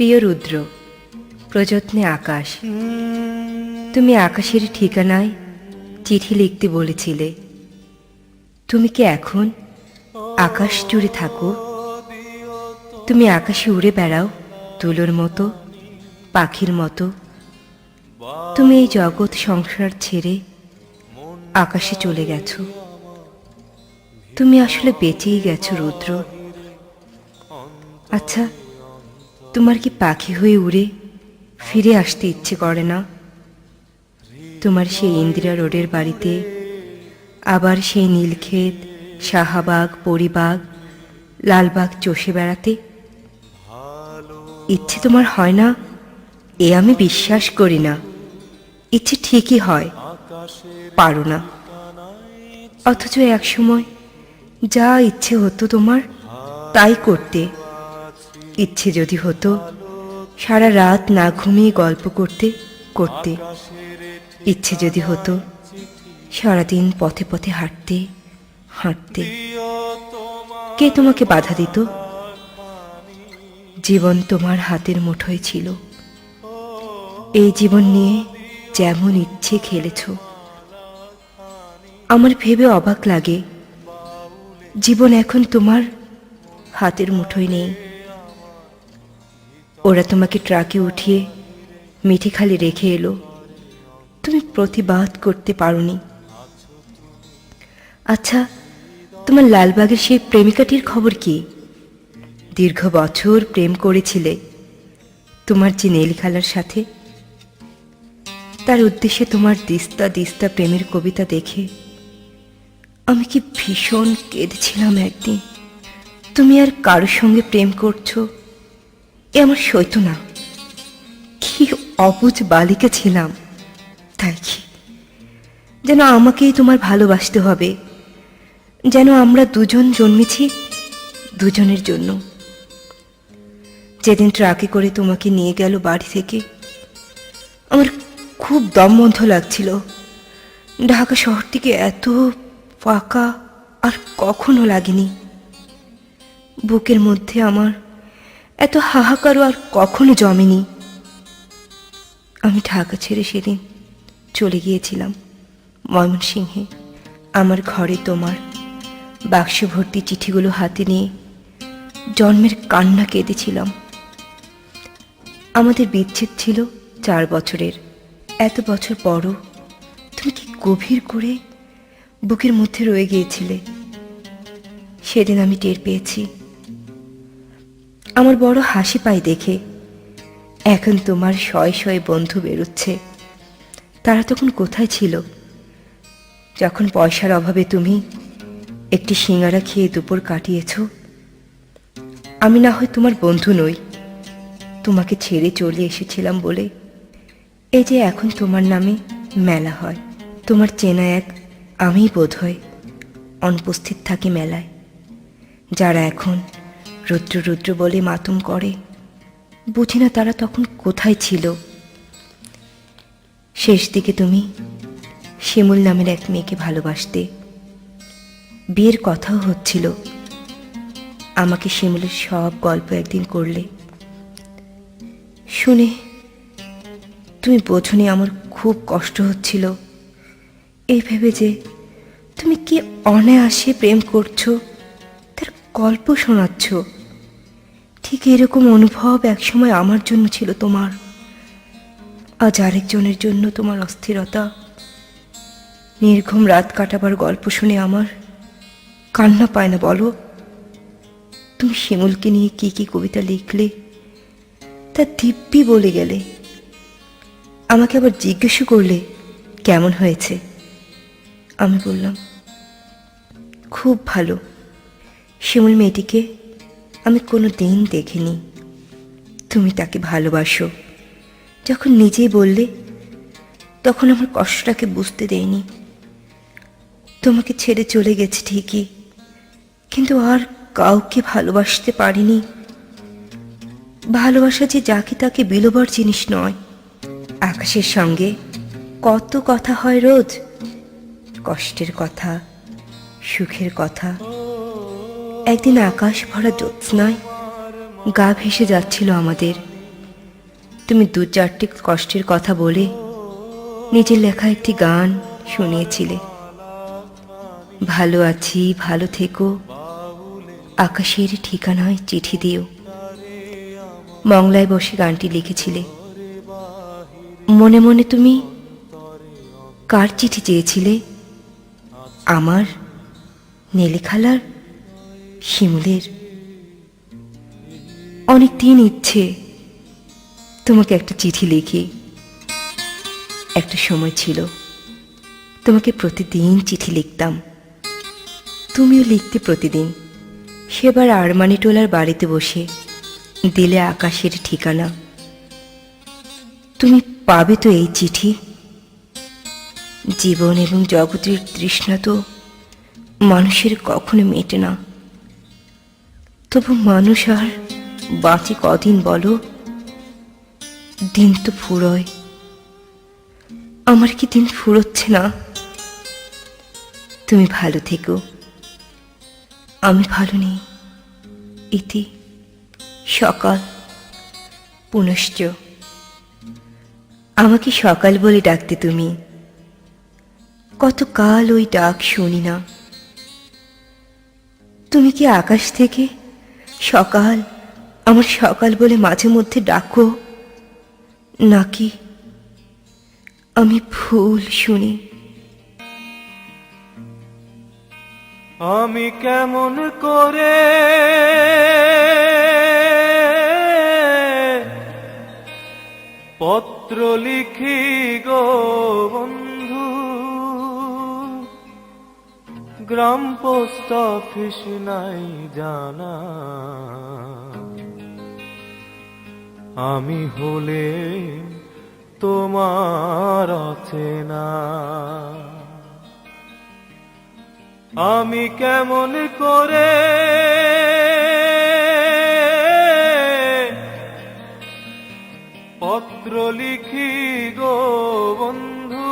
প্রিয় রুদ্র, প্রযত্নে আকাশ। তুমি আকাশের ঠিকানায় চিঠি লিখতে বলেছিলে। তুমি কি এখন আকাশ জুড়ে থাকো? তুমি আকাশে উড়ে বেড়াও তুলোর মতো, পাখির মতো। তুমি এই জগৎ সংসার ছেড়ে আকাশে চলে গেছো। তুমি আসলে বেঁচেই গেছো রুদ্র। আচ্ছা, তোমার কি পাখি হয়ে উড়ে ফিরে আসতে ইচ্ছে করে না? তোমার সেই ইন্দিরা রোডের বাড়িতে, আবার সেই নীলক্ষেত, শাহবাগ, পরিবাগ, লালবাগ চষে বেড়াতে ইচ্ছে তোমার হয় না? এ আমি বিশ্বাস করি না। ইচ্ছে ঠিকই হয়, পারো না। অথচ একসময় যা ইচ্ছে হতো তোমার তাই করতে। ইচ্ছে যদি হতো সারা রাত না ঘুমিয়ে গল্প করতে করতে। ইচ্ছে যদি হতো সারাদিন পথে পথে হাঁটতে হাঁটতে। কে তোমাকে বাধা দিত? জীবন তোমার হাতের মুঠোয় ছিল। এই জীবন নিয়ে যেমন ইচ্ছে খেলেছ। আমার ভেবে অবাক লাগে, জীবন এখন তোমার হাতের মুঠোয় নেই। ওরা তোমাকে ট্রাকে উঠিয়ে মিঠিখালি রেখে এলো, তুমি প্রতিবাদ করতে পারোনি। আচ্ছা, তোমার লালবাগের সেই প্রেমিকাটির খবর কি? দীর্ঘ বছর প্রেম করেছিলে তোমার যে নীলখালার সাথে। তার উদ্দেশ্যে তোমার দিস্তা দিস্তা প্রেমের কবিতা দেখে আমি কি ভীষণ কেঁদেছিলাম একদিন। তুমি আর কারোর সঙ্গে প্রেম করছো এ আমার সইতো না। কি অবুঝ বালিকা ছিলাম। তাই কি যেন আমাকেই তোমার ভালোবাসতে হবে, যেন আমরা দুজন জন্মেছি দুজনের জন্য। যেদিন ট্রাকে করে তোমাকে নিয়ে গেল বাড়ি থেকে, আমার খুব দম বন্ধ লাগছিল। ঢাকা শহরটিকে এত ফাঁকা আর কখনো লাগেনি। বুকের মধ্যে আমার এত হাহাকারও আর কখনো জমেনি। আমি ঢাকা ছেড়ে সেদিন চলে গিয়েছিলাম ময়মনসিংহে। আমার ঘরে তোমার বাক্স ভর্তি চিঠিগুলো হাতে নিয়ে জন্মের কান্না কেঁদেছিলাম। আমাদের বিচ্ছেদ ছিল 4 বছরের। এত বছর পরও তুমি কি গভীর করে বুকের মধ্যে রয়ে গিয়েছিলে। সেদিন আমি টের পেয়েছি। আমার বড় হাসি পায় দেখে। এখন তোমার শয়ে শয়ে বন্ধু বেরোচ্ছে। তারা তখন কোথায় ছিল যখন পয়সার অভাবে তুমি একটি সিঙ্গারা খেয়ে দুপুর কাটিয়েছ? আমি না হয় তোমার বন্ধু নই, তোমাকে ছেড়ে চলে এসেছিলাম বলে এই যে এখন তোমার নামে মেলা হয়। তোমার চেনা এক আমিই বোধ হয় অনুপস্থিত থাকি মেলায়। যারা এখন রুদ্র রুদ্র বলে মাতম করে, বুঝি না তারা তখন কোথায় ছিল। শেষ দিকে তুমি শিমুল নামের এক মেয়েকে ভালোবাসতে। বিয়ের কথাও হচ্ছিল। আমাকে শিমুলের সব গল্প একদিন করলে। শুনে তুমি বোঝনি আমার খুব কষ্ট হচ্ছিল। এই ভেবে যে তুমি কি অনায়াসে প্রেম করছো, তার গল্প শোনাচ্ছ। ঠিক এরকম অনুভব একসময় আমার জন্য ছিল তোমার। আজ আরেকজনের জন্য তোমার অস্থিরতা। নির্ঘুম রাত কাটাবার গল্প শুনে আমার কান্না পায় না বলো? তুমি শিমুলকে নিয়ে কি কি কবিতা লিখলে তা দিব্যি বলে গেলে। আমাকে আবার জিজ্ঞেসও করলে কেমন হয়েছে। আমি বললাম খুব ভালো। শিমুল মেয়েটিকে আমি কোনো দিন দেখিনি। তুমি তাকে ভালোবাসো যখন নিজেই বললে, তখন আমার কষ্টটাকে বুঝতে দেয়নি। তোমাকে ছেড়ে চলে গেছে ঠিকই, কিন্তু আর কাউকে ভালোবাসতে পারিনি। ভালোবাসা যে যাকে তাকে বিলোবার জিনিস নয়। আকাশের সঙ্গে কত কথা হয় রোজ, কষ্টের কথা, সুখের কথা। একদিন আকাশ ভরা জ্যোৎস্নায় গা ভেসে যাচ্ছিল আমাদের। তুমি দু চারটি কষ্টের কথা বলে নিজের লেখা একটি গান শুনিয়েছিলে। ভালো আছি, ভালো থেকো, আকাশের ঠিকানায় চিঠি দিও। মংলায় বসে গানটি লিখেছিলে। মনে মনে তুমি কার চিঠি চেয়েছিলে? আমার, নেলি খালার, শিমুলের? অনেক দিন ইচ্ছে তোমাকে একটা চিঠি লিখি। একটা সময় ছিল তোমাকে প্রতিদিন চিঠি লিখতাম, তুমিও লিখতে প্রতিদিন। সেবার আরমানিটোলার বাড়িতে বসে দিলে আকাশের ঠিকানা। তুমি পাবে তো এই চিঠি? জীবন এবং জগতের তৃষ্ণা তো মানুষের কখনো মেটে না। তবু মানুষ আর বাঁচে কদিন বলো? দিন তো ফুরোয়। আমার কি দিন ফুরোচ্ছে না? তুমি ভালো থেকো, আমি ভালো নেই। ইতি সকাল। পুনশ্চ। আমাকে সকাল বলে ডাকতে তুমি। কতকাল ওই ডাক শুনি না। তুমি কি আকাশ থেকে সকাল, আমার সকাল বলে মাঝে মধ্যে ডাকো, নাকি আমি ভুল শুনি? আমি কেমন করে পত্র লিখি গো বন্ধু, গ্রাম পোস্ট অফিস নাই জানা। আমি হলে তোমার অচেনা। আমি কেমন করে পত্র লিখি গো বন্ধু,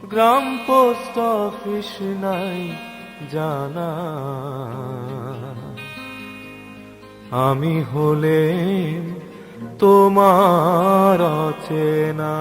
গ্রাম পোস্ট অফিস নাই জানা। আমি হলে তোমার অচেনা।